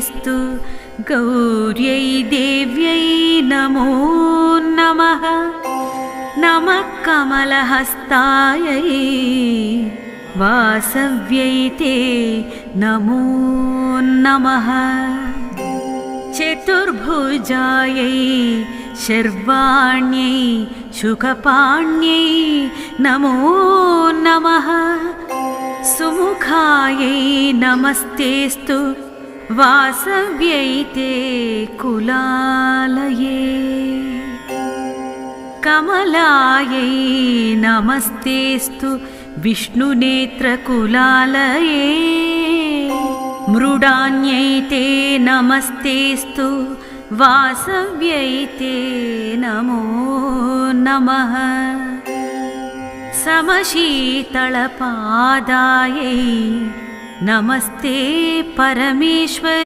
स्तु गौर्यै देव्यै नमो नमः। नमः कमलहस्तायै वासव्यै ते नमो नमः। चतुर्भुजायै शर्वाण्यै शुकपाण्यै नमो नमः। सुमुखायै नमस्तेस्तु वासव्यै ते कुलालये। कमलायै नमस्तेस्तु विष्णुनेत्रकुलालये। मृडान्यै ते नमस्तेस्तु वासव्यै ते नमो नमः। समशीतलपादायै नमस्ते परमेश्वर।